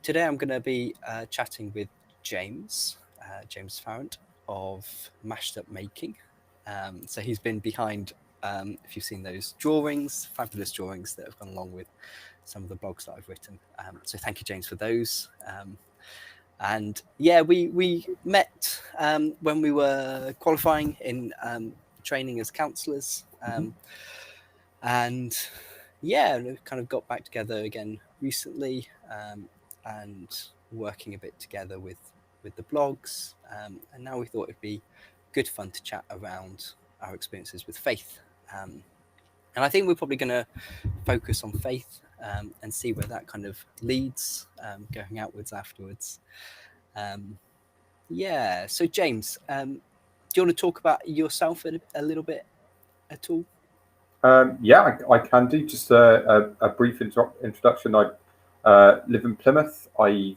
today I'm going to be chatting with James Farrant of Mashed Up Making. So he's been behind, if you've seen those drawings, fabulous drawings that have gone along with some of the blogs that I've written. So thank you, James, for those. And yeah, we met when we were qualifying in training as counsellors. And yeah, we kind of got back together again recently, and working a bit together with the blogs. And now we thought it'd be good fun to chat around our experiences with faith. And I think we're probably going to focus on faith and see where that kind of leads, going outwards afterwards. Yeah. So James, do you want to talk about yourself a little bit at all? Yeah, I can do. Just a brief introduction. I live in Plymouth. I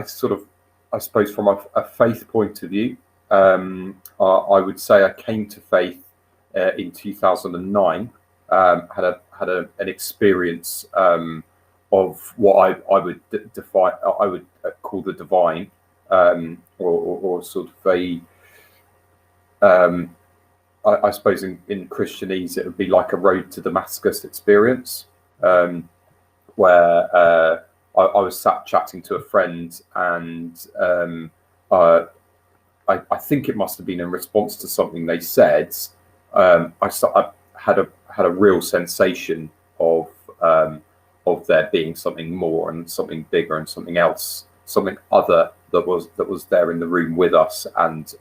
sort of, I suppose, from a faith point of view, I would say I came to faith in 2009. Had an experience of what I would define, I would call the divine, or sort of a. I suppose in Christianese it would be like a road to Damascus experience, where I was sat chatting to a friend, and I think it must have been in response to something they said. I had a real sensation of there being something more and something bigger and something else, something other that was there in the room with us, and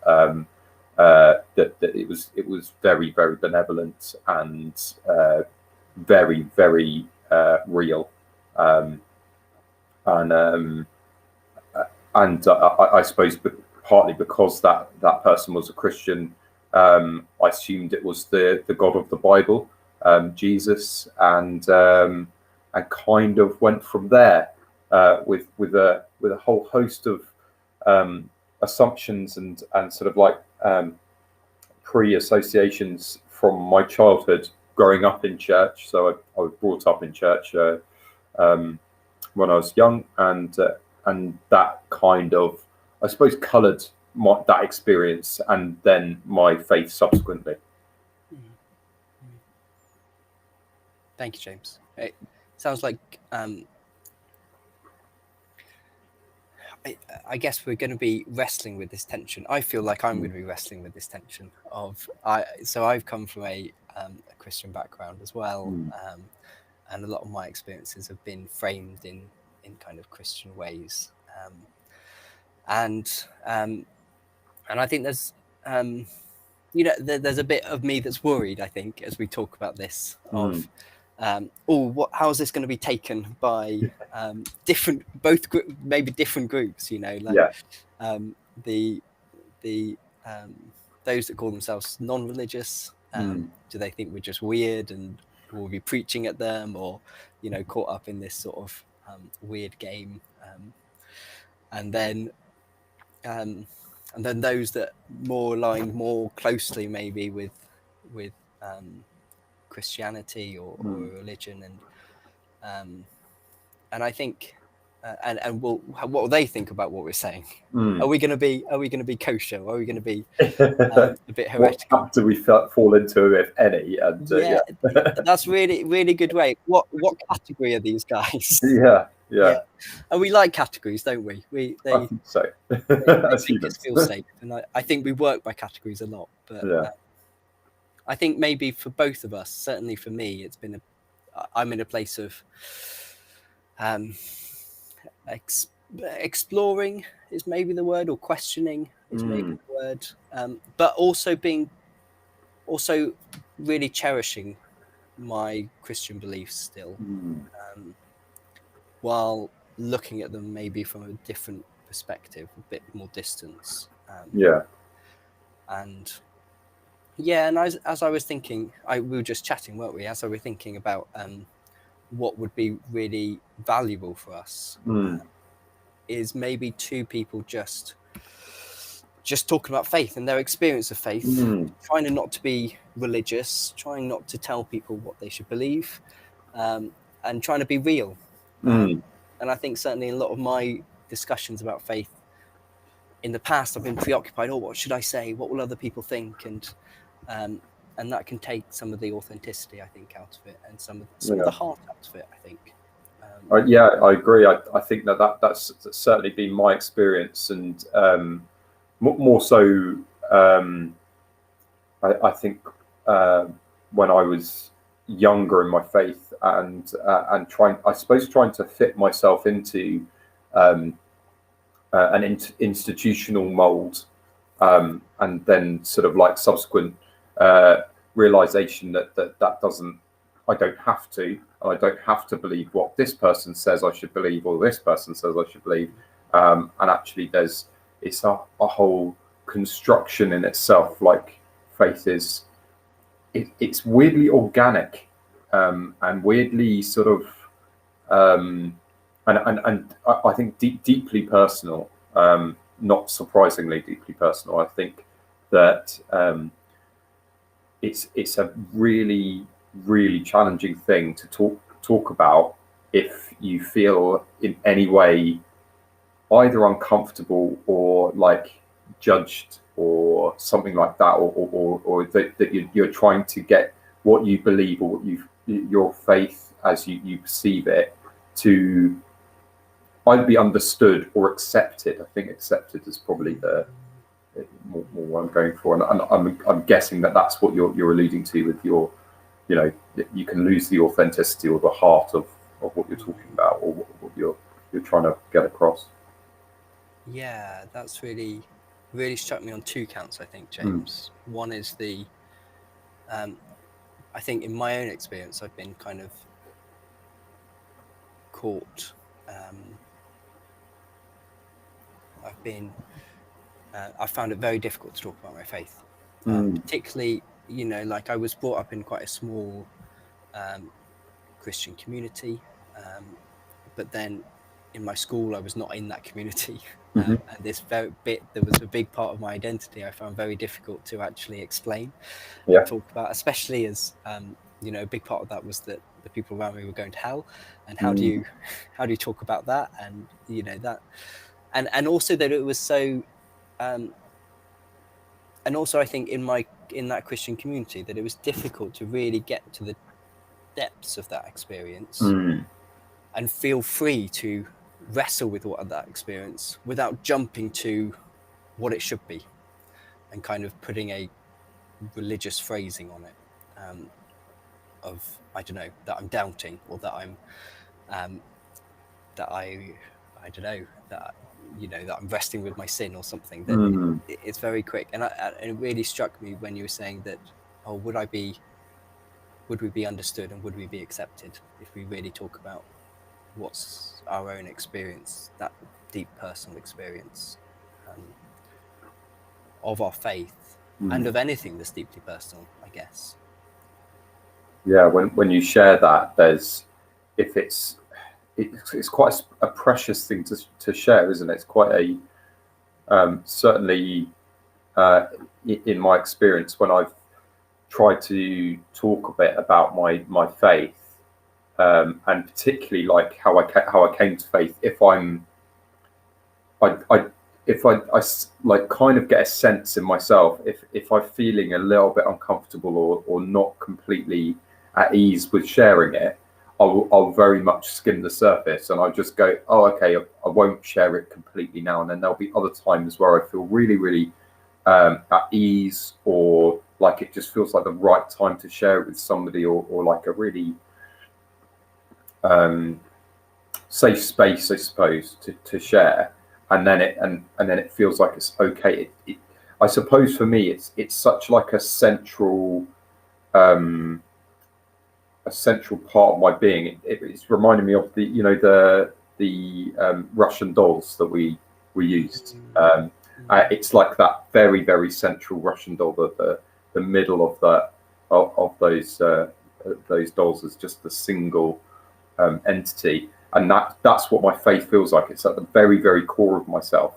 that it was very, very benevolent and very, very real, and I suppose partly because that person was a Christian, I assumed it was the God of the Bible, Jesus, and kind of went from there with a whole host of assumptions and sort of like pre-associations from my childhood growing up in church. So I was brought up in church when I was young, and that kind of, I suppose, coloured that experience and then my faith subsequently. Thank you, James. It sounds like I guess we're going to be wrestling with this tension. I feel like I'm going to be wrestling with this tension so I've come from a Christian background as well, and a lot of my experiences have been framed in kind of Christian ways, and I think there's there's a bit of me that's worried, I think, as we talk about this, of how's this going to be taken by maybe different groups, the those that call themselves non-religious, do they think we're just weird and we'll be preaching at them, or caught up in this sort of weird game, and then those that align more closely maybe with Christianity or religion, and I think and what will they think about what we're saying? Are we going to be kosher? Are we going to be a bit heretical? What do we fall into, if any? And that's really, really good way. What category are these guys? Yeah. And we like categories, don't we? I think so. they make us feel safe, and I think we work by categories a lot. But I think maybe for both of us, certainly for me, I'm in a place of exploring is maybe the word, or questioning is maybe the word, but also really cherishing my Christian beliefs still, while looking at them maybe from a different perspective, a bit more distance. And as I was thinking, we were just chatting, weren't we? As I was thinking about what would be really valuable for us, is maybe two people just talking about faith and their experience of faith, trying not to be religious, trying not to tell people what they should believe, and trying to be real. I think certainly in a lot of my discussions about faith in the past, I've been preoccupied. Oh, what should I say? What will other people think? And that can take some of the authenticity, I think, out of it, and some of the heart out of it, I think. Yeah, I agree. I think that's certainly been my experience, and more so. I think when I was younger in my faith, and trying to fit myself into an institutional mold, and then sort of like subsequent realization that doesn't. I don't have to. I don't have to believe what this person says I should believe, or this person says I should believe. And actually, it's a whole construction in itself. Like faith is, it's weirdly organic, and weirdly sort of, and I think deeply personal. Not surprisingly, deeply personal. I think that it's a really challenging thing to talk about if you feel in any way either uncomfortable or like judged or something like that, or that you're trying to get what you believe or what your faith as you perceive it to either be understood or accepted. I think accepted is probably the more what I'm going for, and I'm guessing that's what you're alluding to with your, you can lose the authenticity or the heart of what you're talking about, or what you're trying to get across. Yeah, that's really struck me on two counts, I think, James. One is I think in my own experience, I've been kind of caught. I found it very difficult to talk about my faith, particularly, like I was brought up in quite a small Christian community, but then in my school I was not in that community, and there was a big part of my identity I found very difficult to actually explain and talk about, especially as a big part of that was that the people around me were going to hell, and how do you talk about that, and that, and also that it was so and also I think in that Christian community that it was difficult to really get to the depths of that experience and feel free to wrestle with what that experience without jumping to what it should be and kind of putting a religious phrasing on it, of, I don't know, that I'm doubting, or that I'm that I don't know, that that I'm wrestling with my sin or something. That it's very quick, and it really struck me when you were saying that, oh, would we be understood and would we be accepted if we really talk about what's our own experience, that deep personal experience of our faith and of anything that's deeply personal, I guess. Yeah, when you share that, it's quite a precious thing to share, isn't it? It's quite a certainly in my experience, when I've tried to talk a bit about my faith, and particularly like how I came to faith. If I like kind of get a sense in myself, if I'm feeling a little bit uncomfortable or not completely at ease with sharing it, I'll very much skim the surface, and I'll just go, oh, okay, I won't share it completely now. And then there'll be other times where I feel really at ease, or like it just feels like the right time to share it with somebody, or like a really safe space, I suppose, to share. And then it feels like it's okay. I suppose for me, it's such like a central part of my being. It's reminding me of the Russian dolls that we used. It's like that very central Russian doll. The middle of those dolls is just a single entity, and that's what my faith feels like. It's at the very core of myself.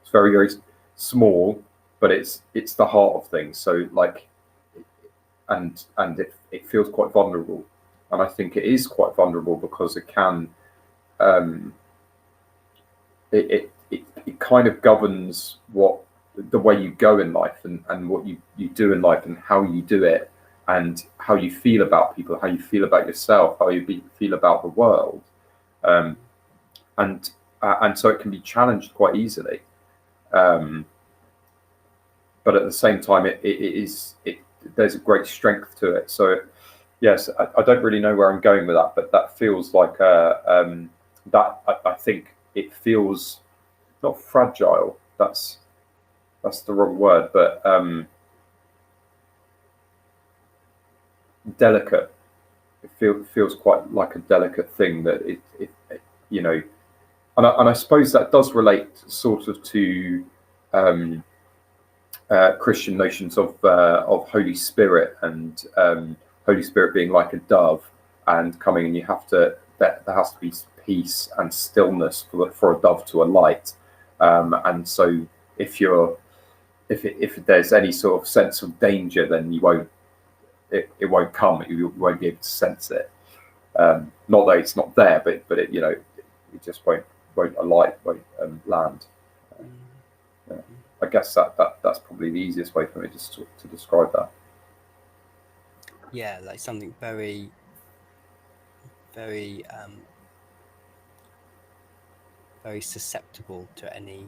It's very small, but it's the heart of things. So like, and it feels quite vulnerable, and I think it is quite vulnerable because it can it kind of governs what the way you go in life, and what you do in life, and how you do it, and how you feel about people, how you feel about yourself, how you feel about the world, um, and so it can be challenged quite easily. Um, but at the same time, there's a great strength to it. So yes, I don't really know where I'm going with that, but that feels like I think it feels not fragile. That's the wrong word, but delicate. It feels quite like a delicate thing that you know, and I suppose that does relate sort of to Christian notions of Holy Spirit, and Holy Spirit being like a dove and coming, and there has to be peace and stillness for a dove to alight, and so if there's any sort of sense of danger, then it won't come. You won't be able to sense it. Not that it's not there, but it it just won't alight, won't land. Yeah. I guess that's probably the easiest way for me to describe that. Yeah, like something very, very, very susceptible to any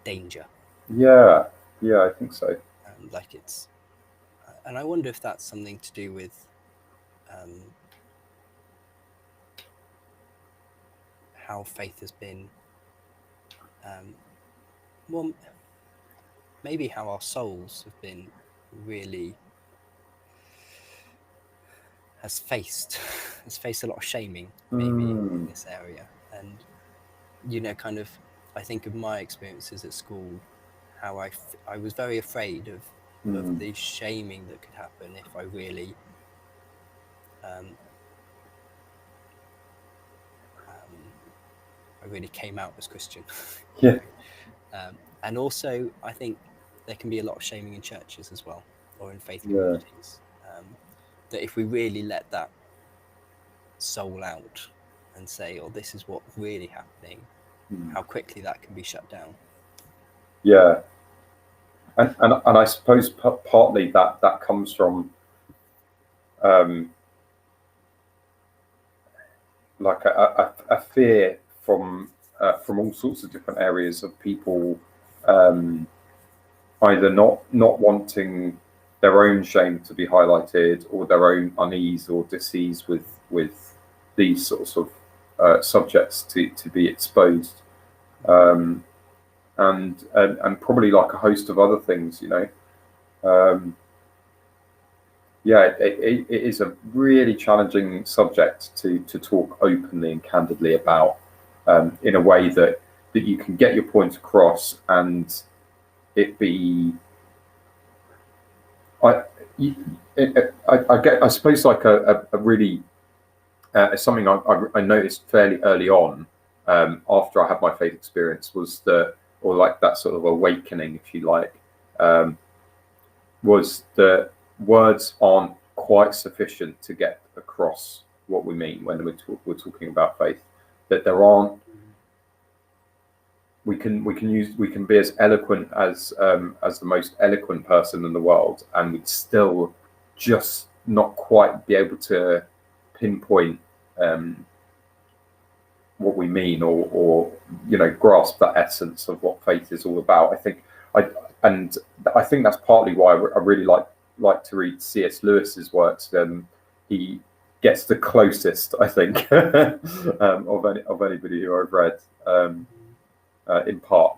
danger. Yeah, I think so. Like it's, and I wonder if that's something to do with how faith has been, well, maybe how our souls have been really has faced a lot of shaming maybe in this area. And kind of, I think of my experiences at school, how I was very afraid of the shaming that could happen if I really came out as Christian. Yeah. And also I think there can be a lot of shaming in churches as well, or in faith Yeah. communities, that if we really let that soul out and say, oh, this is what's really happening, how quickly that can be shut down. Yeah, and I suppose partly that comes from like a fear from all sorts of different areas of people, either not wanting their own shame to be highlighted, or their own unease or disease with these sorts of subjects to be exposed, and probably like a host of other things, yeah, it is a really challenging subject to talk openly and candidly about, in a way that you can get your point across, and it be I I suppose like a really something I noticed fairly early on, after I had my faith experience, was or like that sort of awakening, if you like, was that words aren't quite sufficient to get across what we mean when we're talking about faith. That there aren't. We can be as eloquent as the most eloquent person in the world, and we'd still just not quite be able to pinpoint what we mean, or grasp that essence of what faith is all about. I think that's partly why I really like to read C.S. Lewis's works. He gets the closest, I think, of anybody who I've read. In part,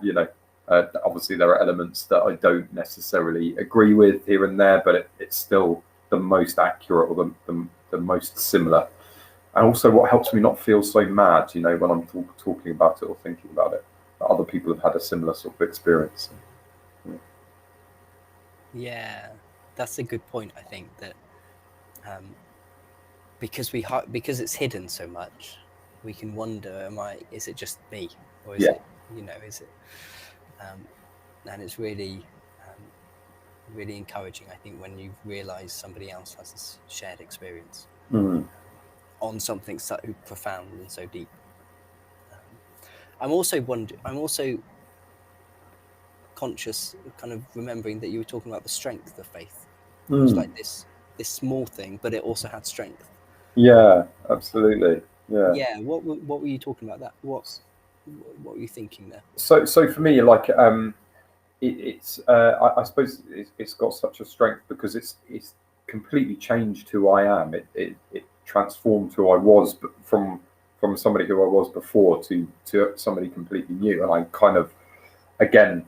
obviously there are elements that I don't necessarily agree with here and there, but it's still the most accurate, or the most similar. And also, what helps me not feel so mad, when I'm talking about it or thinking about it, that other people have had a similar sort of experience. Yeah, that's a good point. I think that because it's hidden so much, we can wonder, is it just me, or is Yeah. it, is it, and it's really really encouraging, I think, when you realize somebody else has this shared experience on something so profound and so deep. I'm also conscious, kind of remembering that you were talking about the strength of faith. It was like this small thing, but it also had strength. Yeah, absolutely. Yeah. Yeah. What were you talking about? That what were you thinking there? So for me, like it's I suppose it's got such a strength because it's completely changed who I am. It transformed who I was from somebody who I was before to somebody completely new. And I kind of, again,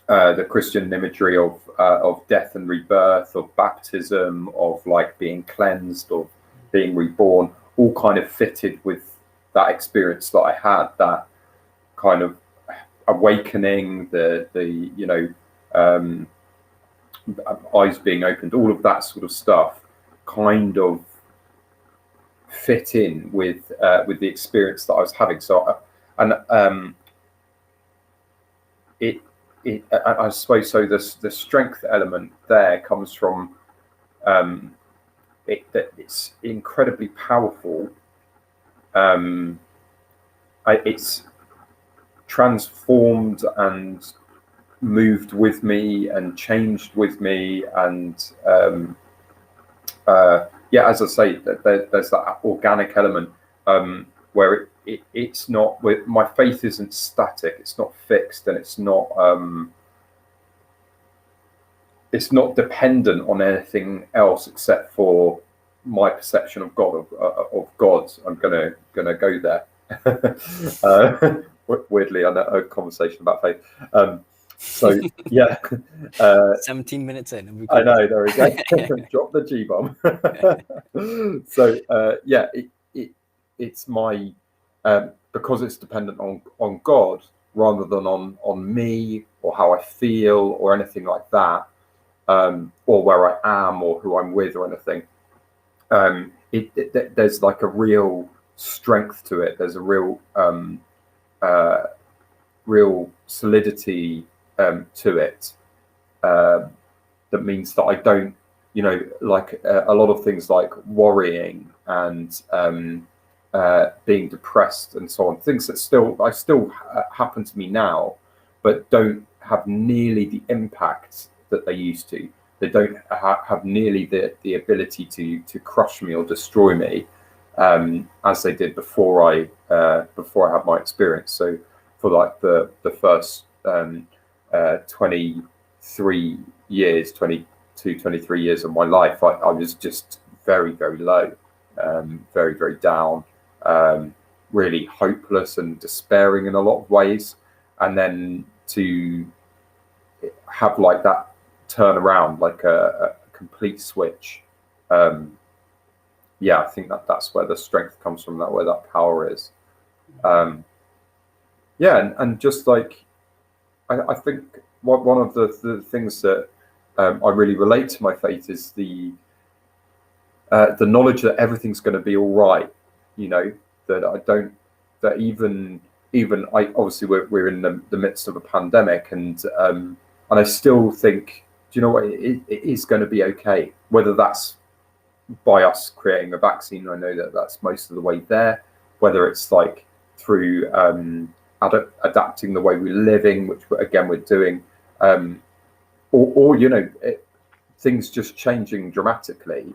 the Christian imagery of death and rebirth, of baptism, of like being cleansed, of being reborn, all kind of fitted with that experience that I had, that kind of awakening, the um, eyes being opened, all of that sort of stuff, kind of fit in with the experience that I was having. So, and it I suppose so. The strength element there comes from that it's incredibly powerful. It's transformed and moved with me and changed with me, and yeah, as I say, there's that organic element where it's not. My faith isn't static. It's not fixed, and it's not dependent on anything else except for my perception of God. Of God, I'm gonna go there. Weirdly, on a conversation about faith. So yeah, 17 minutes in, and we I know. There we go. Drop the G bomb. So yeah, it's my because it's dependent on God rather than on me or how I feel or anything like that, or where I am or who I'm with or anything. There's like a real strength to it. There's a real solidity to it. That means that I don't, like a lot of things like worrying and being depressed and so on, things that still happen to me now, but don't have nearly the impact that they used to. They don't have nearly the ability to crush me or destroy me as they did before I had my experience. So for like the first 23 years, 22, 23 years of my life, I was just very, very low, very, very down, really hopeless and despairing in a lot of ways. And then to have like that turn around, like a complete switch. Yeah, I think that's where the strength comes from, where that power is. Yeah, and just like, I think one of the things that I really relate to my faith is the knowledge that everything's going to be all right. That I don't, that even I, obviously we're in the midst of a pandemic, and I still think, do you know what, it is going to be okay. Whether that's by us creating a vaccine, I know that's most of the way there. Whether it's like through adapting the way we're living, which again we're doing, or things just changing dramatically.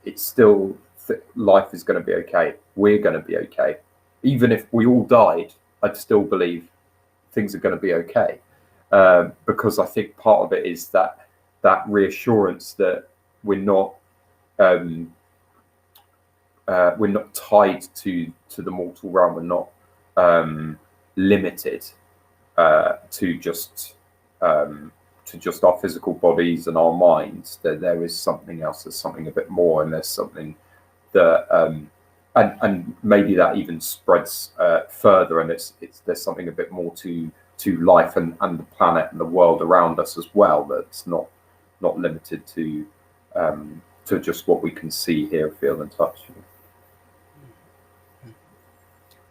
It's still life is going to be okay. We're going to be okay. Even if we all died, I'd still believe things are going to be okay, because I think part of it is that reassurance that we're not tied to the mortal realm. We're not limited to just our physical bodies and our minds. That there is something else. There's something a bit more, and there's something that and maybe that even spreads further. And there's something a bit more to life and the planet and the world around us as well. That's not limited to just what we can see, hear, feel, and touch.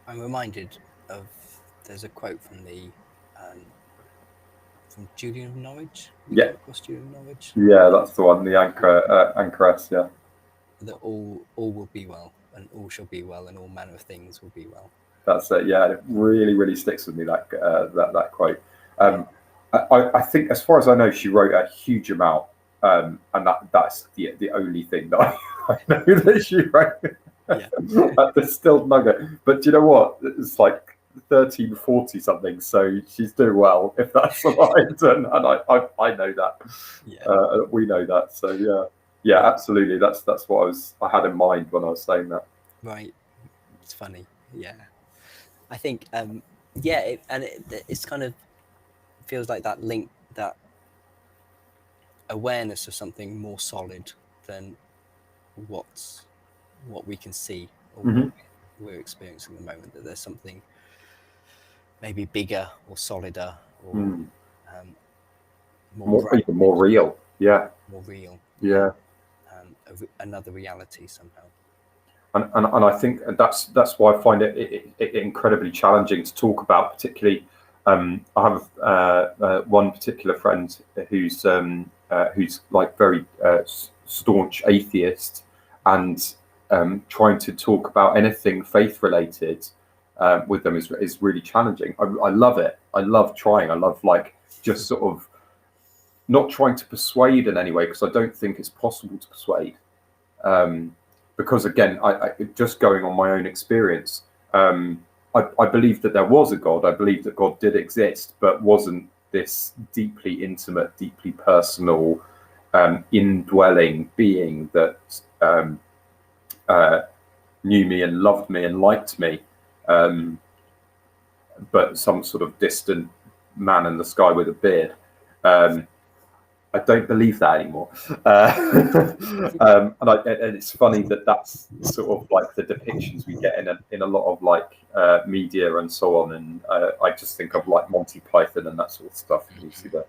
I'm reminded of, there's a quote from from Julian of Norwich. Have you come across Julian of Norwich? Yeah, that's the one. The anchoress. Yeah. That all will be well. and all shall be well, and all manner of things will be well. That's it. Yeah, it really, really sticks with me, that quote. I think, as far as I know, she wrote a huge amount, and that's the only thing that I know that she wrote. Yeah. There's still nugget, but do you know what? It's like 1340 something, so she's doing well if that's right, and I know that. Yeah. We know that. So yeah, absolutely. That's what I had in mind when I was saying that. Right. It's funny. Yeah. I think it's kind of feels like that link, that awareness of something more solid than what we can see, or what we're experiencing at the moment, that there's something maybe bigger or solider, or Even more real. Yeah. More real. Yeah. Another reality somehow. And I think that's why I find it incredibly challenging to talk about. Particularly, I have one particular friend who's like very staunch atheist, and trying to talk about anything faith related with them is really challenging. I love it. I love trying. I love, like, just sort of not trying to persuade in any way, because I don't think it's possible to persuade. Because again, I just going on my own experience, I believe that there was a God. I believe that God did exist, but wasn't this deeply intimate, deeply personal, indwelling being that knew me and loved me and liked me, but some sort of distant man in the sky with a beard. I don't believe that anymore. And it's funny that that's sort of like the depictions we get in a lot of, like, media and so on. And I just think of, like, Monty Python and that sort of stuff. And you see the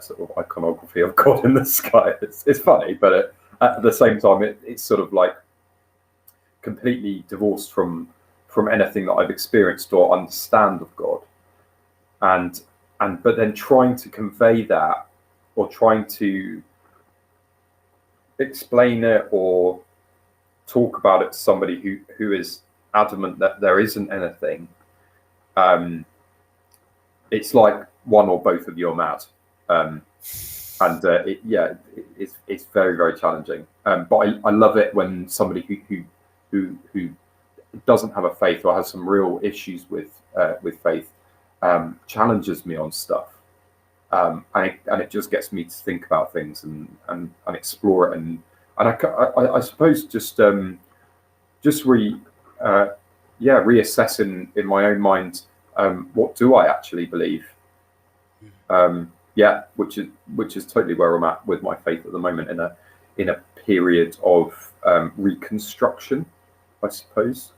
sort of iconography of God in the sky. It's funny, but at the same time, it's sort of like completely divorced from anything that I've experienced or understand of God. But then trying to convey that, or trying to explain it or talk about it to somebody who is adamant that there isn't anything, it's like one or both of you are mad. It's very, very challenging. But I love it when somebody who doesn't have a faith or has some real issues with faith challenges me on stuff. And it just gets me to think about things and explore it, and I suppose just reassess in my own mind, what do I actually believe, which is totally where I'm at with my faith at the moment, in a period of reconstruction, I suppose.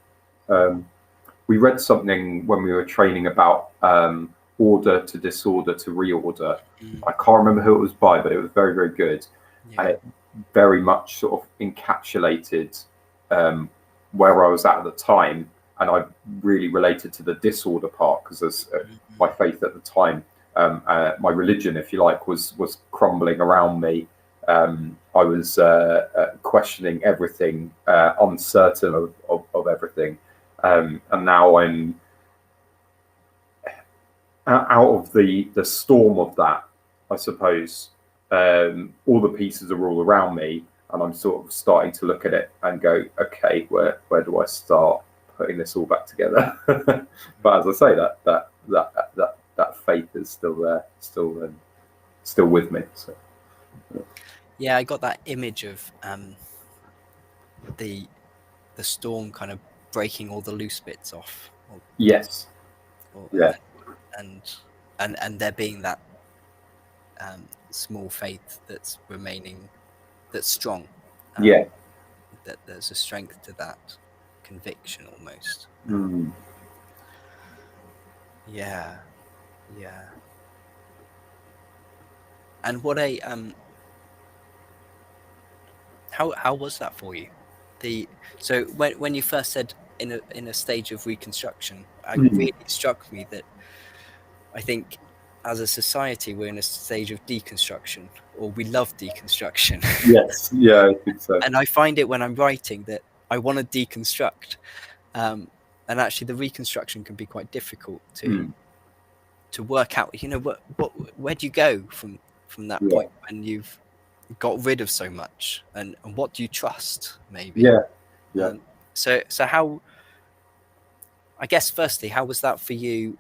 We read something when we were training about order to disorder to reorder. I can't remember who it was by, but it was very, very good. Yeah. And it very much sort of encapsulated where I was at the time, and I really related to the disorder part, because as my faith at the time, my religion, if you like, was crumbling around me. I was questioning everything, uncertain of everything, and now I'm out of the storm of that, I suppose. All the pieces are all around me, and I'm sort of starting to look at it and go, okay, where do I start putting this all back together? But as I say, that faith is still there, still with me. So. Yeah, I got that image of the storm kind of breaking all the loose bits off. Yes. Yeah. And there being that small faith that's remaining, that's strong. That there's a strength to that conviction almost. Yeah. And what a how was that for you? So when you first said in a stage of reconstruction, it really struck me that I think as a society we're in a stage of deconstruction, or we love deconstruction. Yes, yeah, I think so. And I find it when I'm writing that I want to deconstruct. And actually the reconstruction can be quite difficult to work out, where do you go from that Yeah. point when you've got rid of so much, and what do you trust, maybe? Yeah. Yeah. So how, I guess, firstly, how was that for you,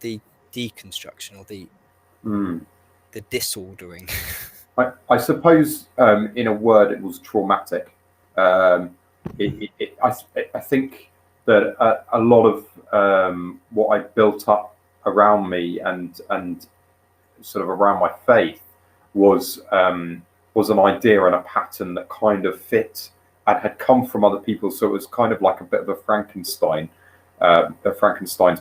the deconstruction, or the disordering? I suppose, in a word, it was traumatic. I think that a lot of what I built up around me and sort of around my faith was an idea and a pattern that kind of fit and had come from other people. So it was kind of like a bit of a Frankenstein's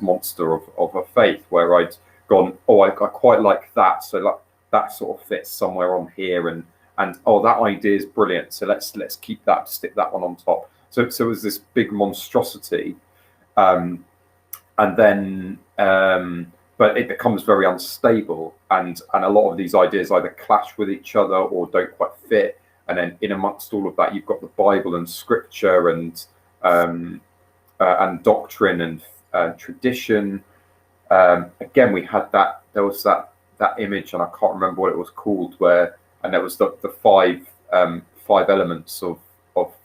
monster of a faith, where I'd gone, oh, I quite like that, so like that sort of fits somewhere on here, and oh, that idea is brilliant, so let's keep that, stick that one on top. So it was this big monstrosity, and then but it becomes very unstable, and a lot of these ideas either clash with each other or don't quite fit. And then in amongst all of that, you've got the Bible and Scripture and doctrine and tradition. Again, we had that. There was that image, and I can't remember what it was called. And there was the five elements of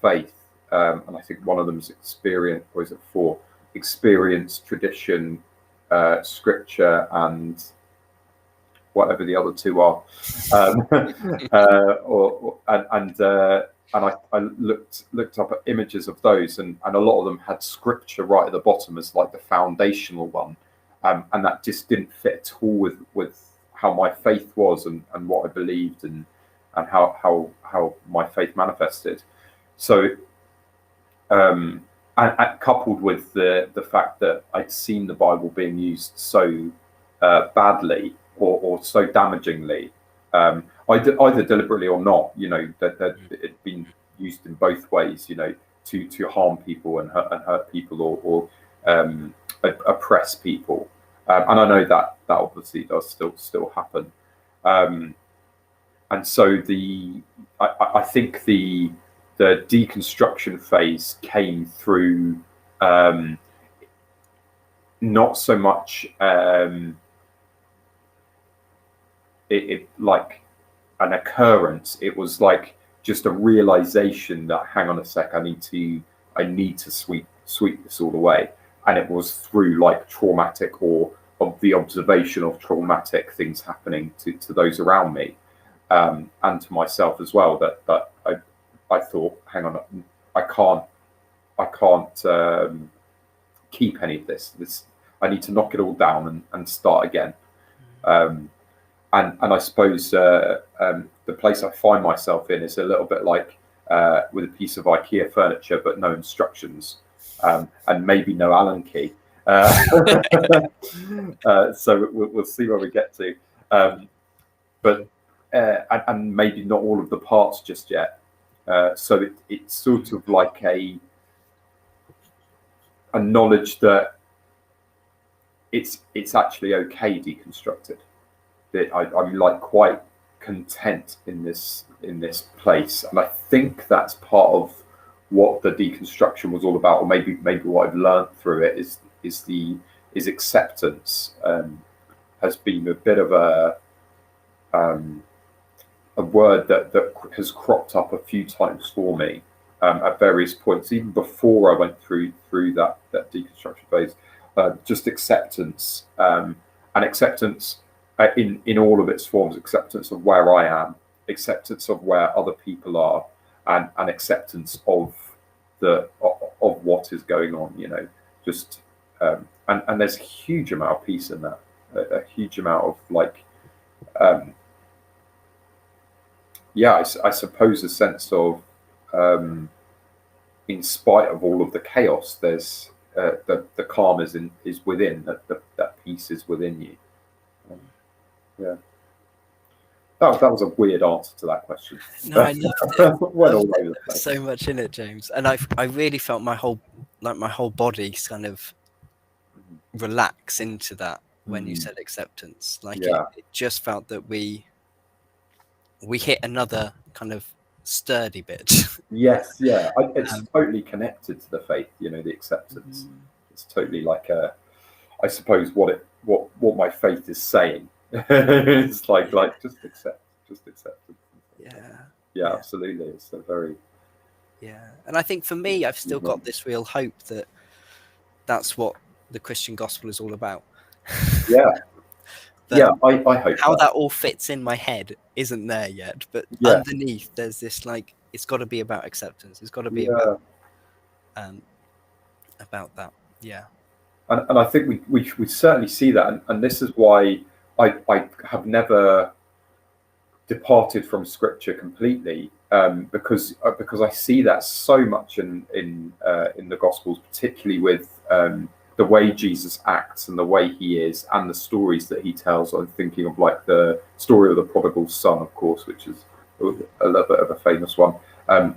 faith, and I think one of them is experience, or is it four? Experience, tradition, Scripture, and whatever the other two are. And I looked up at images of those, and a lot of them had Scripture right at the bottom as like the foundational one, and that just didn't fit at all with how my faith was and what I believed and how my faith manifested. So, and coupled with the fact that I'd seen the Bible being used so badly or so damagingly, either deliberately or not, that it'd been used in both ways, to harm people and hurt people or oppress people. And I know that obviously does still happen. And so I think the deconstruction phase came through not so much it like an occurrence. It was like just a realization that, hang on a sec, I need to sweep this all away. And it was through like traumatic or of the observation of traumatic things happening to those around me, and to myself as well, that I thought, hang on, I can't keep any of this. I need to knock it all down and start again. And I suppose the place I find myself in is a little bit like with a piece of IKEA furniture, but no instructions, and maybe no Allen key. So we'll see where we get to. But and maybe not all of the parts just yet. So it's sort of like a knowledge that it's actually okay deconstructed. That I'm like quite content in this place, and I think that's part of what the deconstruction was all about, or maybe what I've learned through it is acceptance. Has been a bit of a word that has cropped up a few times for me at various points, even before I went through that deconstruction phase. Just acceptance, and acceptance in all of its forms: acceptance of where I am, acceptance of where other people are, and acceptance of what is going on. Just and there's a huge amount of peace in that, a huge amount of like. I suppose a sense of, in spite of all of the chaos, there's the calm is within, that peace is within you. Yeah, that was a weird answer to that question. No, I loved it. So much in it, James, and I really felt my whole body kind of relax into that when you said acceptance. Like it just felt that we hit another kind of sturdy bit. Yes, yeah, it's totally connected to the faith. The acceptance. It's totally like I suppose what my faith is saying. It's like just accept it. Yeah, absolutely. It's a very and I think for me, I've still got this real hope that that's what the Christian gospel is all about. Yeah. But I hope how that all fits in my head isn't there yet. But underneath, there's this it's got to be about acceptance. It's got to be about that. Yeah. And I think we certainly see that, and this is why I have never departed from Scripture completely, because I see that so much in the Gospels, particularly with the way Jesus acts and the way he is, and the stories that he tells. I'm thinking of like the story of the prodigal son, of course, which is a little bit of a famous one,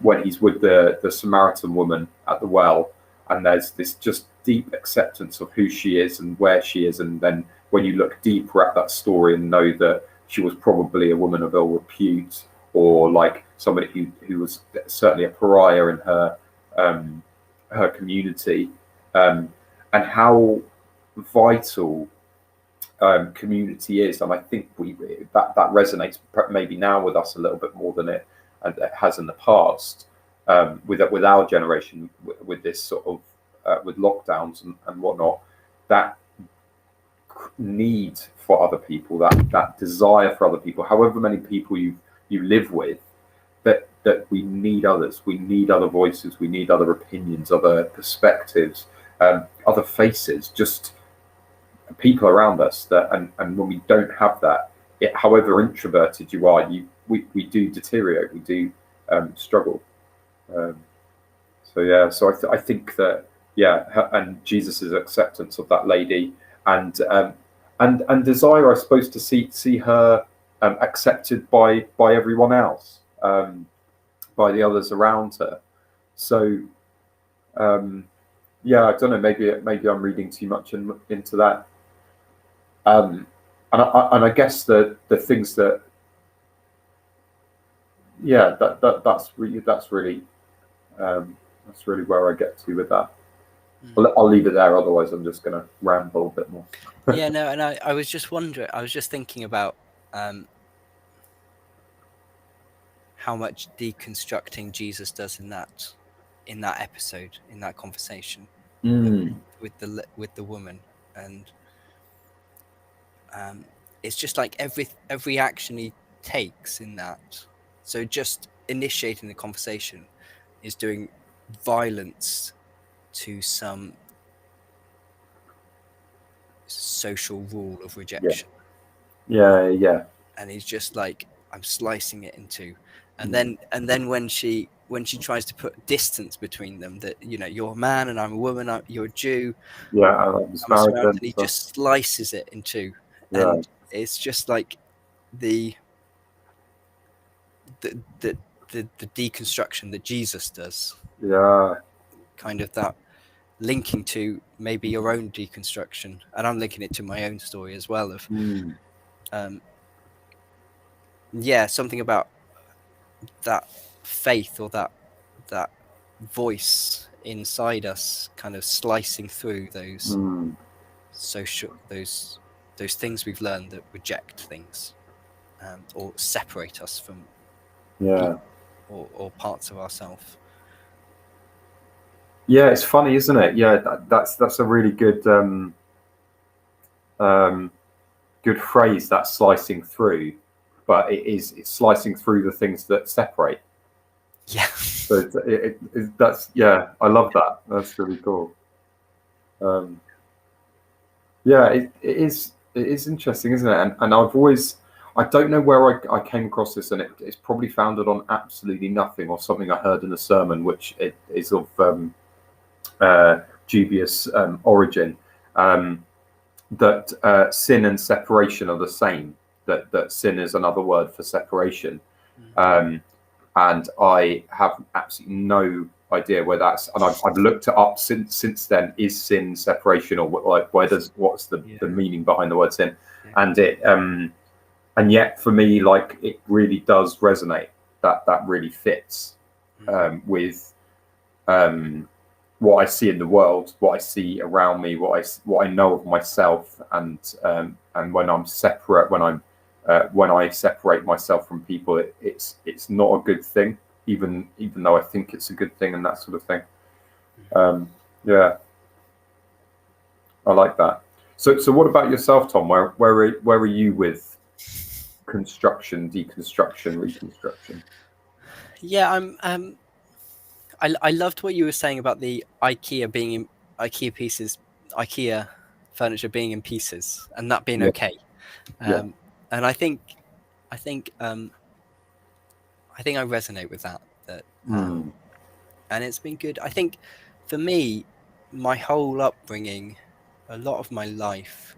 when he's with the Samaritan woman at the well, and there's this just deep acceptance of who she is and where she is, and then when you look deeper at that story and know that she was probably a woman of ill repute, or like somebody who was certainly a pariah in her community, and how vital community is. And I think that resonates maybe now with us a little bit more than it has in the past, with our generation, with this sort of with lockdowns and whatnot, that need for other people, that desire for other people, however many people you live with, that we need others, we need other voices, we need other opinions, other perspectives, other faces, just people around us. And when we don't have that, however introverted you are, we do deteriorate, we do struggle. So I think that and Jesus's acceptance of that lady, and desire, I suppose, to see her accepted by everyone else, by the others around her. So I don't know, maybe I'm reading too much into that, and I guess the things that that's really where I get to with that. I'll leave it there, otherwise I'm just going to ramble a bit more. And I was just wondering, I was just thinking about how much deconstructing Jesus does in that episode, in that conversation with the woman, and it's just like every action he takes in that. So just initiating the conversation is doing violence to some social rule of rejection. Yeah. And he's just like, I'm slicing it in two. And then when she tries to put distance between them, that you're a man and I'm a woman, you're a Jew, I'm a Samaritan, and he just slices it in two. And it's just like the deconstruction that Jesus does. Kind of that linking to maybe your own deconstruction, and I'm linking it to my own story as well of something about that faith, or that voice inside us kind of slicing through those social those things we've learned that reject things, or separate us from people, or parts of ourselves. It's funny, isn't it? That's a really good good phrase, that slicing through, but it's slicing through the things that separate. So that's I love that. That's really cool. It is interesting, isn't it? And I don't know where I came across this, and it's probably founded on absolutely nothing, or something I heard in a sermon, which is of dubious origin, that sin and separation are the same, that sin is another word for separation, and I have absolutely no idea where that's, and I've looked it up since then. Is sin separation, or what's the meaning behind the word sin? And it and yet for me, like, it really does resonate. that really fits with what I see in the world, what I see around me, what I know of myself, and when I'm separate, when I separate myself from people, it's not a good thing, even though I think it's a good thing and that sort of thing. Yeah, I like that. So what about yourself, Tom? Where are you with construction, deconstruction, reconstruction? Yeah, I loved what you were saying about the IKEA being in IKEA pieces, IKEA furniture being in pieces, and that being Yeah, okay. yeah, And I think I think I think I resonate with that. mm, And it's been good. I think for me, my whole upbringing, a lot of my life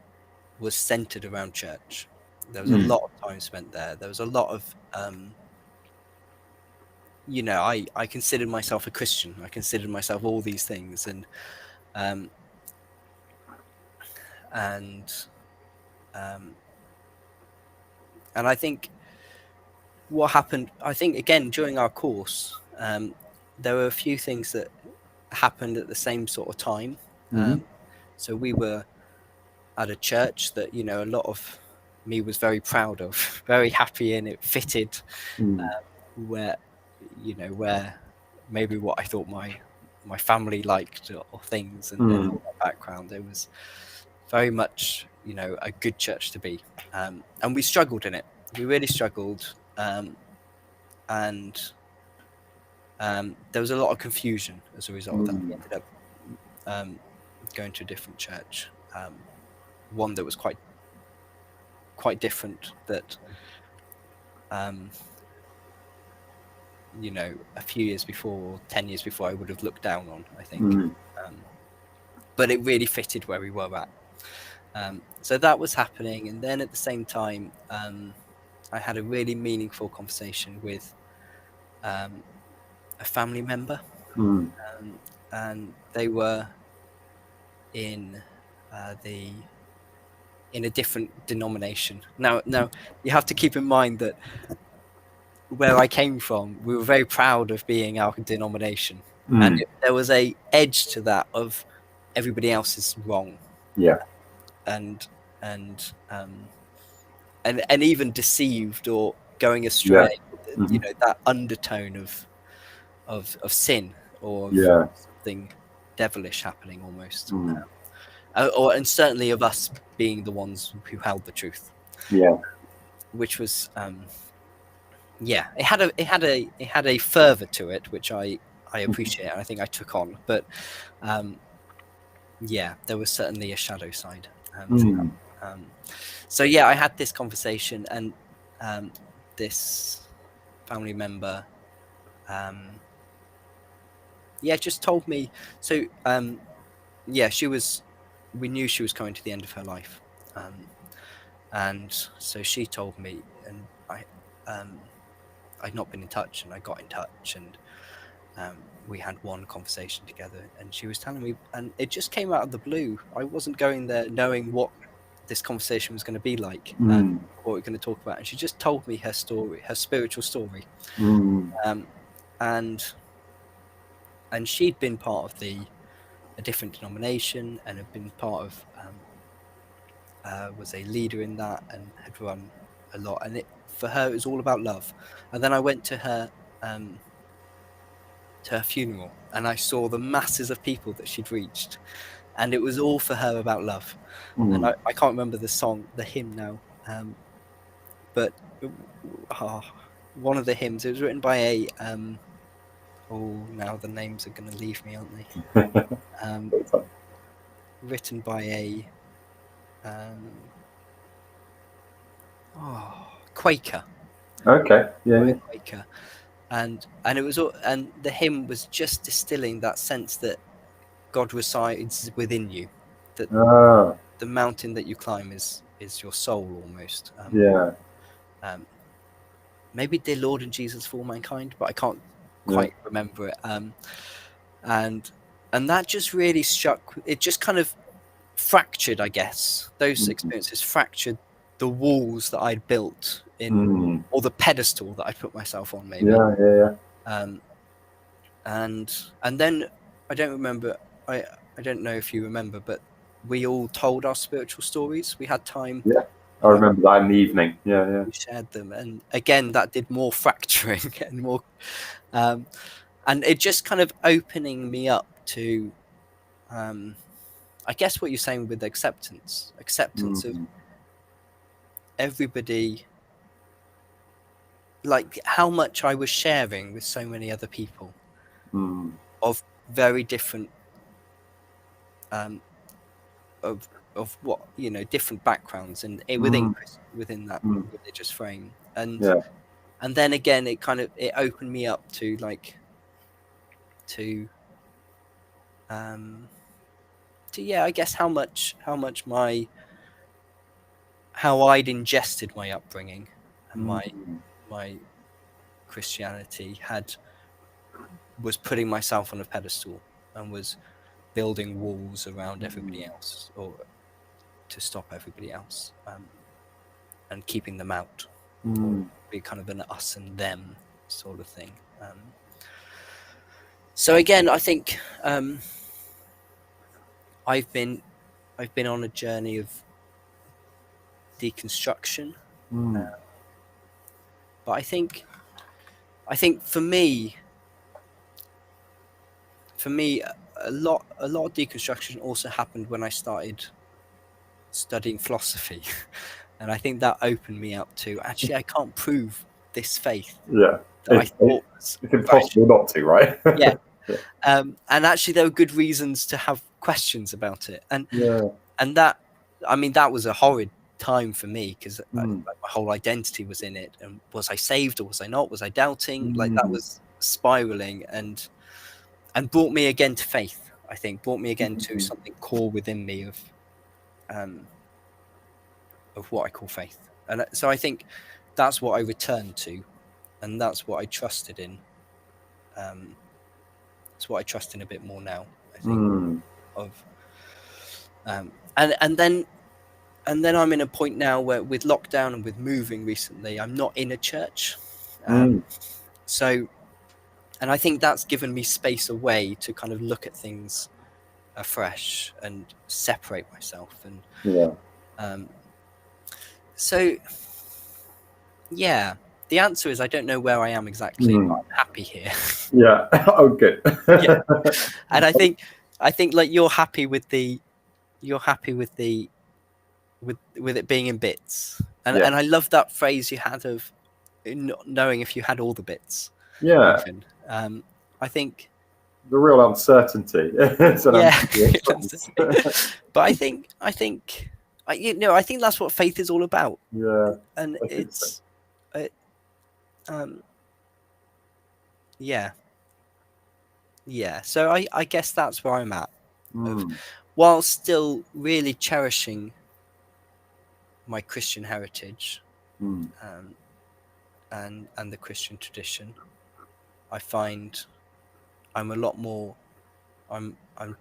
was centered around church. There was a mm, lot of time spent there. There was a lot of I considered myself a Christian. I considered myself all these things, um, and um, and I think what happened. I think again during our course, there were a few things that happened at the same sort of time. mm, So we were at a church that a lot of me was very proud of, very happy in. It fitted mm, where where maybe what I thought my family liked or things and mm, all that background. It was very much a good church to be, and we struggled in it. We really struggled, and there was a lot of confusion as a result of that. We mm, ended up going to a different church, one that was quite different. That a few years before, or 10 years before, I would have looked down on, I think. mm, But it really fitted where we were at. So that was happening. And then at the same time, I had a really meaningful conversation with a family member. mm, And they were in in a different denomination. Now, you have to keep in mind that where I came from, we were very proud of being our denomination, and mm. there was a edge to that of everybody else is wrong, Yeah. and and and even deceived or going Yeah. astray. Hmm. That undertone of sin or of Yeah. something devilish happening almost, Mm. and certainly of us being the ones who held the truth, Yeah. which was yeah, it had a fervor to it, which I appreciate, and I think I took on. But yeah, there was certainly a shadow side to Mm. that. So yeah, I had this conversation, and this family member, yeah, just told me. So yeah, we knew she was coming to the end of her life, and so she told me, and I'd not been in touch, and I got in touch, and we had one conversation together, and she was telling me, and it just came out of the blue. I wasn't going there knowing what this conversation was going to be like, Mm. what we're going to talk about, and she just told me her story, her spiritual story, Mm. and she'd been part of a different denomination and had been part of was a leader in that and had run a lot, and for her it was all about love. And then I went to her funeral, and I saw the masses of people that she'd reached, and it was all for her about love. And Mm. I can't remember the hymn now, but one of the hymns, it was written by a now the names are going to leave me, aren't they? Written by a Quaker. Okay. Yeah. Yeah. Quaker. And it was all, and the hymn was just distilling that sense that God resides within you, that Ah. the mountain that you climb is your soul almost. Yeah. Maybe Dear Lord and Jesus for all mankind, but I can't Yeah. quite remember it. And that just really struck. It just kind of fractured, I guess. Those Mm. experiences fractured the walls that I'd built in or the pedestal that I put myself on, maybe. Yeah. And then I don't remember. I don't know if you remember, but we all told our spiritual stories. We had time. Yeah, I remember that in the evening. Yeah. We shared them, and again, that did more fracturing and more, and it just kind of opening me up to, I guess what you're saying with acceptance of everybody, like how much I was sharing with so many other people of very different, of what, different backgrounds and within that religious frame, and then again it opened me up to I guess how I'd ingested my upbringing and my Christianity was putting myself on a pedestal and was building walls around everybody else, or to stop everybody else, and keeping them out, or be kind of an us and them sort of thing. So again, I think I've been on a journey of deconstruction, but I think for me, a lot of deconstruction also happened when I started studying philosophy, and I think that opened me up to, actually, I can't prove this faith. It's impossible not to, right? Yeah. And actually there were good reasons to have questions about it, and that, I mean, that was a horrid time for me, because my whole identity was in it, and was I saved or was I not, was I doubting, like that was spiraling, and brought me again to faith. I think brought me again to something core within me of what I call faith. And so I think that's what I returned to, and that's what I trusted in. It's what I trust in a bit more now, I think. And then I'm in a point now where, with lockdown and with moving recently, I'm not in a church. So, and I think that's given me space away to kind of look at things afresh and separate myself. And so, yeah, the answer is I don't know where I am exactly, but I'm happy here. Yeah. Oh, good. Yeah. And I think like you're happy with it being in bits, and I love that phrase you had of not knowing if you had all the bits. Yeah. Even. I think the real uncertainty. But I think that's what faith is all about. Yeah. And it's so I guess that's where I'm at, while still really cherishing my Christian heritage and the Christian tradition. I find I'm a lot more, I'm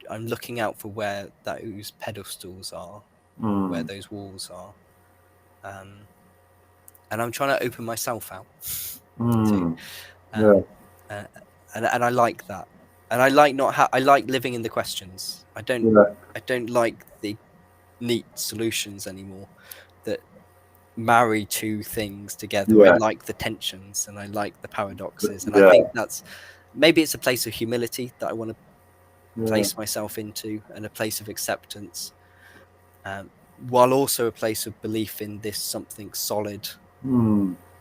looking out for where those pedestals are, where those walls are, and I'm trying to open myself out too. And I like that, and I like living in the questions. I don't like the neat solutions anymore that marry two things together. I like the tensions, and I like the paradoxes, and I think that's maybe it's a place of humility that I want to place myself into, and a place of acceptance, while also a place of belief in this something solid.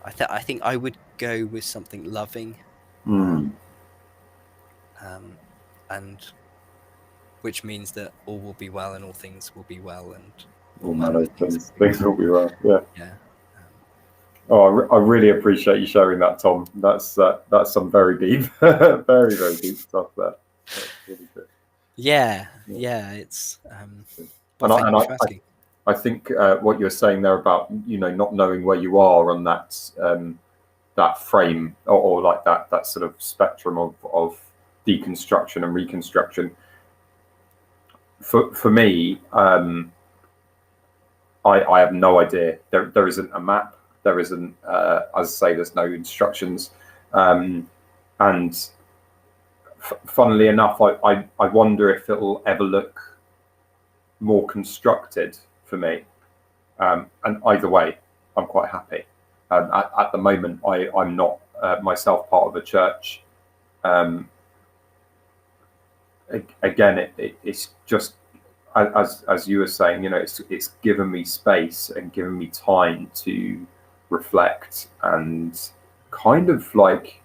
I think I would go with something loving, and which means that all will be well, and all things will be well, and all manner of things will be well. Yeah. I really appreciate you sharing that, Tom. That's some very deep, very, very deep stuff there. That's really good. Yeah. It's I think what you're saying there about not knowing where you are on that frame, or like that sort of spectrum of deconstruction and reconstruction. For me, I have no idea. There isn't a map. there isn't, as I say, there's no instructions. And funnily enough, I wonder if it'll ever look more constructed for me. And either way, I'm quite happy. At the moment, I'm not myself part of a church. Again, it's just as you were saying, it's given me space and given me time to reflect and kind of like,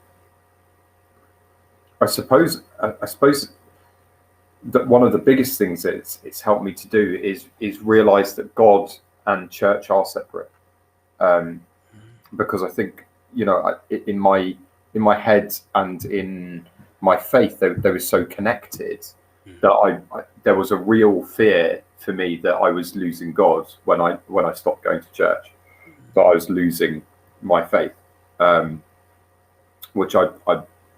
I suppose that one of the biggest things it's helped me to do is realize that God and church are separate. Because I think, in my head and in my faith, they were so connected that there was a real fear for me that I was losing God when I stopped going to church, that I was losing my faith, which I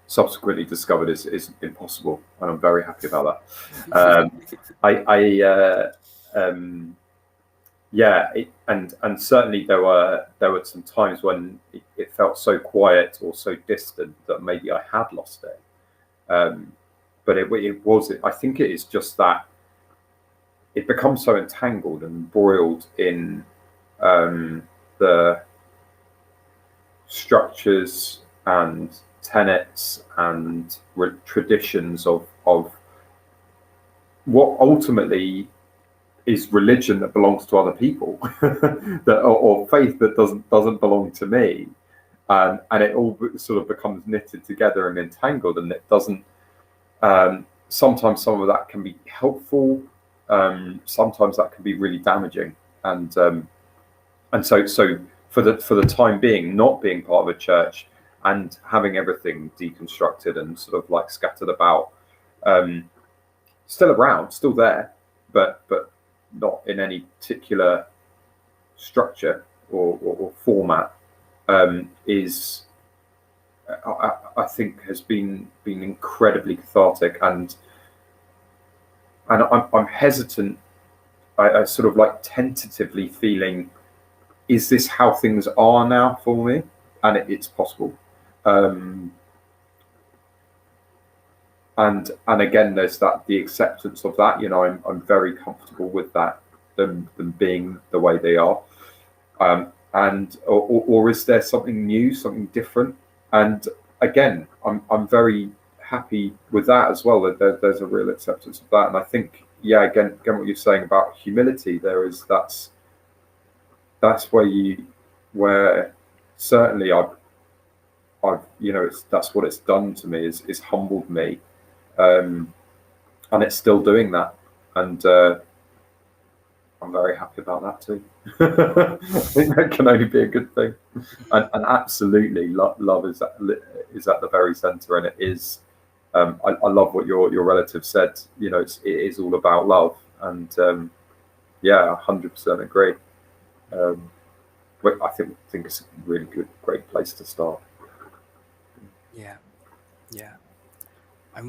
subsequently discovered is impossible, and I'm very happy about that. And certainly there were some times when it felt so quiet or so distant that maybe I had lost it. But I think it is just that it becomes so entangled and embroiled in the structures and tenets and traditions of what ultimately is religion that belongs to other people, or faith that doesn't belong to me, and it all sort of becomes knitted together and entangled, and it doesn't. Sometimes some of that can be helpful, sometimes that can be really damaging, and so for the time being, not being part of a church and having everything deconstructed and sort of like scattered about, still around, still there, but not in any particular structure or format, is I think has been incredibly cathartic, and I'm hesitant. I sort of like tentatively feeling, is this how things are now for me? And it's possible. And again, there's the acceptance of that. I'm very comfortable with that, them being the way they are. And or is there something new, something different? And again, I'm very happy with that as well. That there's a real acceptance of that. And I think, again, what you're saying about humility, that's where certainly I've that's what it's done to me, is humbled me. And it's still doing that, and I'm very happy about that too. I think that can only be a good thing, and absolutely, love is at the very center, and it is. I love what your relative said. It is all about love, and 100% agree. I think it's a really great place to start. Yeah. I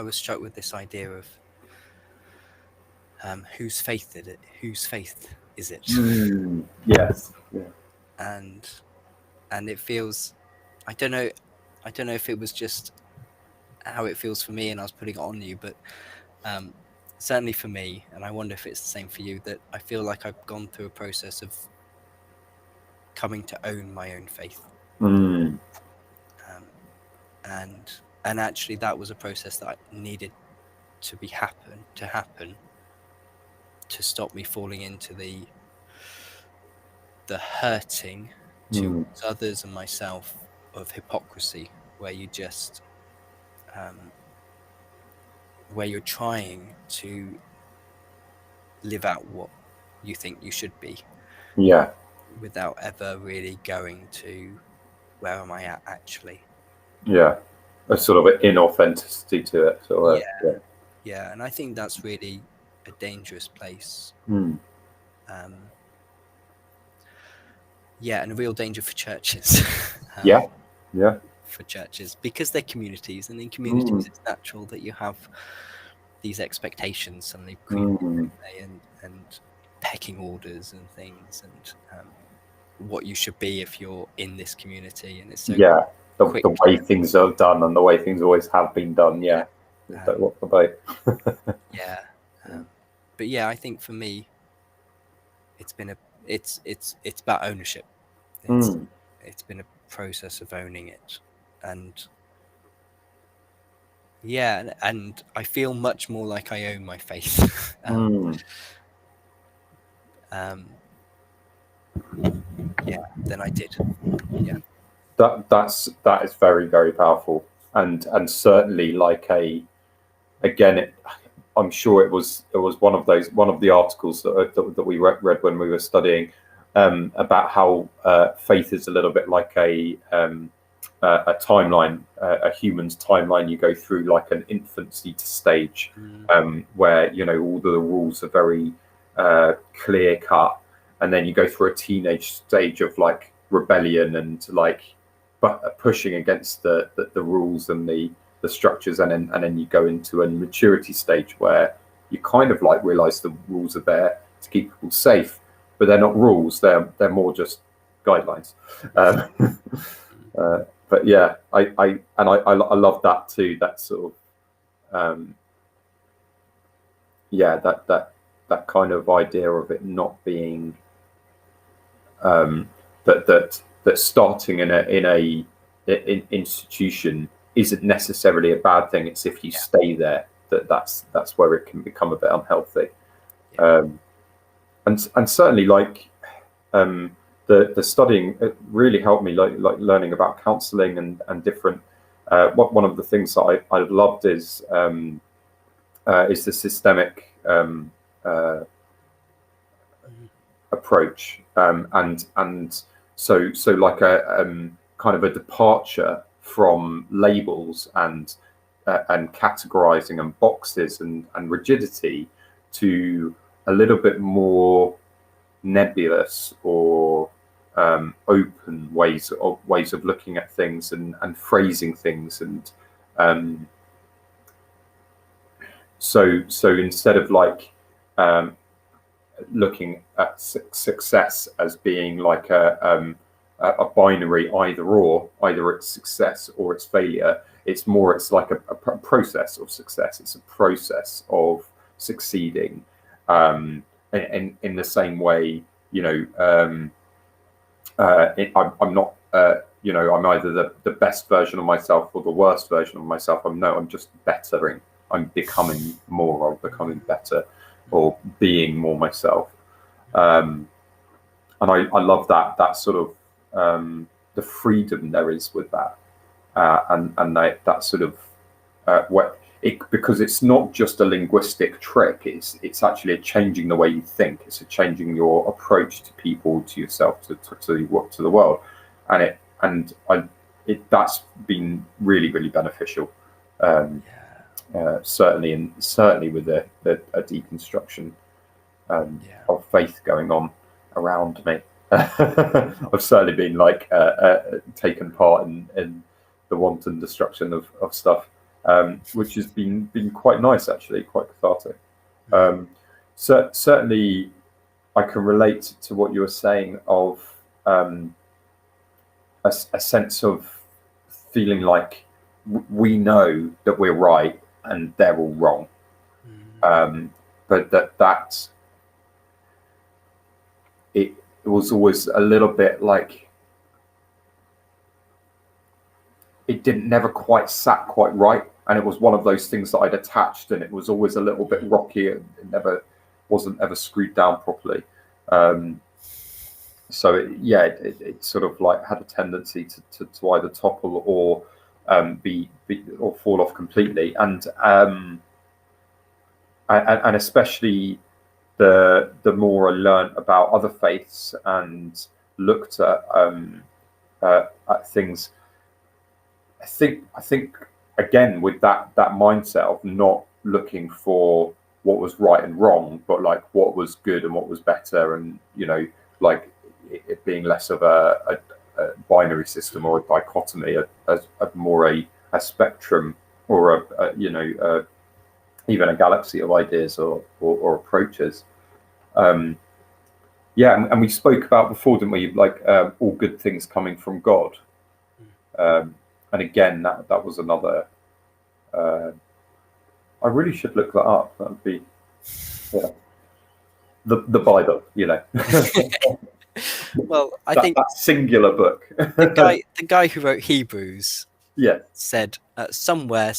was struck with this idea of whose faith is it? Yes. Yeah. And it feels, I don't know if it was just how it feels for me and I was putting it on you, but certainly for me, and I wonder if it's the same for you, that I feel like I've gone through a process of coming to own my own faith. And actually that was a process that needed to happen to stop me falling into the hurting towards others and myself of hypocrisy, where you just where you're trying to live out what you think you should be, without ever really going to where am I at actually. A sort of an inauthenticity to it. And I think that's really a dangerous place. And a real danger for churches. For churches, because they're communities, and in communities it's natural that you have these expectations suddenly creep in, and pecking orders and things, and what you should be if you're in this community, and it's so Yeah, the quick. way things are done and the way things always have been done. Yeah, what the boat. Yeah, but yeah, I think for me, it's been it's about ownership. It's been a process of owning it, and yeah, and I feel much more like I own my faith. Yeah, than I did. Yeah, that is very, very powerful, and certainly like again, I'm sure it was one of the articles that we read when we were studying about how faith is a little bit like a timeline, a human's timeline. You go through like an infancy stage where all the rules are very clear cut, and then you go through a teenage stage of like rebellion and like pushing against the rules and the structures, and then you go into a maturity stage where you kind of like realize the rules are there to keep people safe, but they're not rules, they're more just guidelines. But yeah, I love that too, that sort of yeah, that kind of idea of it not being that starting in a institution isn't necessarily a bad thing. It's if you stay there that's where it can become a bit unhealthy. And certainly like the studying, it really helped me like learning about counseling and different one of the things that I loved is the systemic approach, and so like a kind of a departure from labels and categorizing and boxes and rigidity to a little bit more nebulous or open ways of looking at things and phrasing things, and so instead of like looking at success as being like a binary either it's success or it's failure, it's like a process of success. It's a process of succeeding, in the same way, I'm not I'm either the best version of myself or the worst version of myself. I'm just bettering. I'm becoming more, or becoming better, or being more myself. And I love that sort of the freedom there is with that, and that sort of because it's not just a linguistic trick. It's actually a changing the way you think. It's a changing your approach to people, to yourself, to the world, and that's been really, really beneficial. Certainly with a deconstruction of faith going on around me. I've certainly been like taken part in the wanton destruction of stuff, which has been quite nice, actually, quite cathartic. Certainly I can relate to what you were saying of a sense of feeling like we know that we're right and they're all wrong, but that it was always a little bit like it never quite sat quite right, and it was one of those things that I'd attached, and it was always a little bit rocky. It never wasn't ever screwed down properly. So it sort of like had a tendency to either topple or be or fall off completely, and especially the more I learned about other faiths and looked at things, I think again with that mindset of not looking for what was right and wrong, but like what was good and what was better, and like it being less of a binary system or a dichotomy, as more a spectrum, or even a galaxy of ideas or approaches. Yeah, and we spoke about before, didn't we? Like all good things coming from God. And again, that was another. I really should look that up. That would be the Bible, Well, I think that singular book. the guy who wrote Hebrews, Yeah, said someone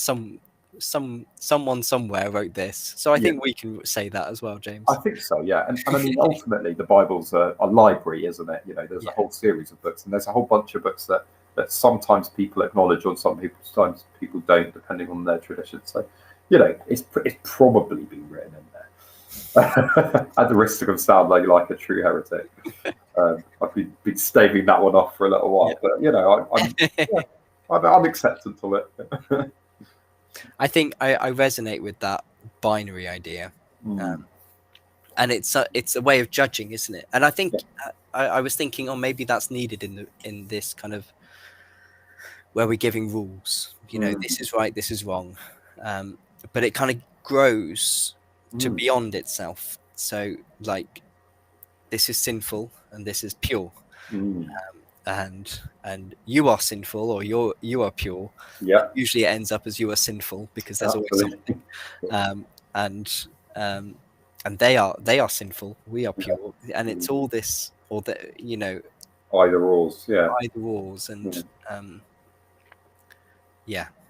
somewhere wrote this. So I think we can say that as well, James. I think so. Yeah, and I mean, ultimately, the Bible's a library, isn't it? There's a whole series of books, and there's a whole bunch of books that sometimes people acknowledge, or sometimes people don't, depending on their tradition. So, it's probably been written in there. At the risk of sound like a true heretic, I've been staving that one off for a little while, but I'm acceptant of it. I think I resonate with that binary idea, and it's a way of judging, isn't it? And I think I was thinking, maybe that's needed in this kind of where we're giving rules. This is right, this is wrong, but it kind of grows to beyond itself. So, like, this is sinful and this is pure, and you are sinful or you are pure. Yeah. Usually it ends up as you are sinful, because there's always something. And they are sinful, we are pure, and it's all this, or the either rules, and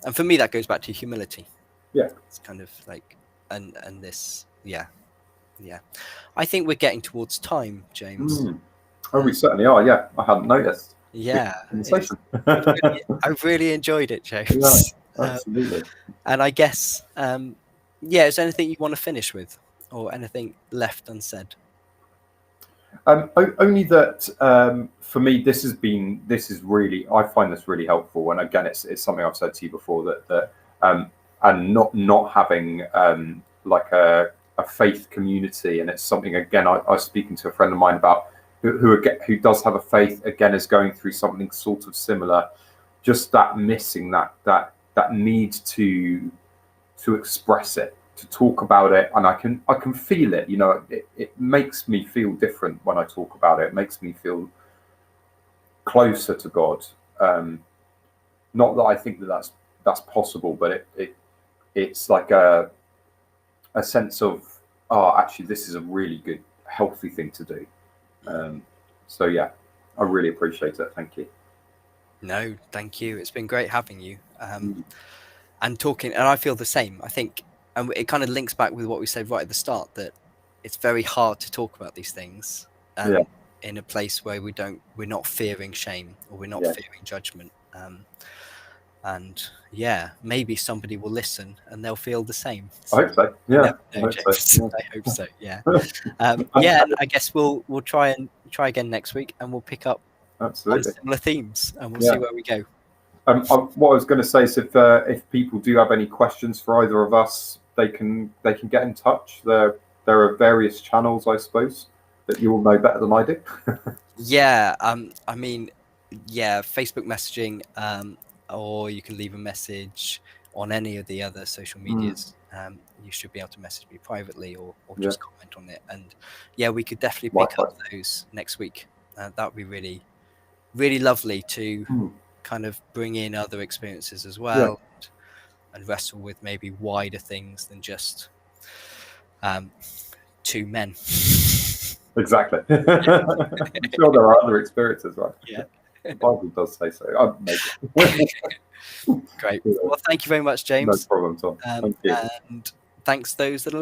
and for me that goes back to humility. It's kind of like and this I think we're getting towards time, James. Oh, we certainly are. Yeah, I hadn't noticed. I really enjoyed it, James. Absolutely. And I guess is there anything you want to finish with, or anything left unsaid? Only that for me, this is really, I find this really helpful. And again, it's something I've said to you before, that and not having like a faith community, and it's something, again, I was speaking to a friend of mine about who does have a faith, again, is going through something sort of similar, just that missing that need to express it, to talk about it. And I can feel it, it makes me feel different when I talk about it. It makes me feel closer to God. Not that I think that's possible, but it's like a sense of, actually, this is a really good, healthy thing to do. So yeah, I really appreciate it. Thank you. No, thank you. It's been great having you, and talking. And I feel the same. I think, and it kind of links back with what we said right at the start, that it's very hard to talk about these things in a place where we're not fearing shame, or we're not fearing judgment. And maybe somebody will listen and they'll feel the same. I hope so. Yeah, I hope so. Yeah. And I guess we'll try again next week, and we'll pick up on similar themes, and we'll see where we go. What I was going to say is, if people do have any questions for either of us, they can get in touch. There are various channels, I suppose, that you all know better than I do. I mean, Facebook messaging, or you can leave a message on any of the other social medias. You should be able to message me privately, or just comment on it. And we could definitely pick up those next week. That would be really, really lovely to kind of bring in other experiences as well, and wrestle with maybe wider things than just two men. Exactly. I'm sure there are other experiences, right? Yeah. The Bible does say so. Great. Well, thank you very much, James. No problem, Tom. Thank you. And thanks those that are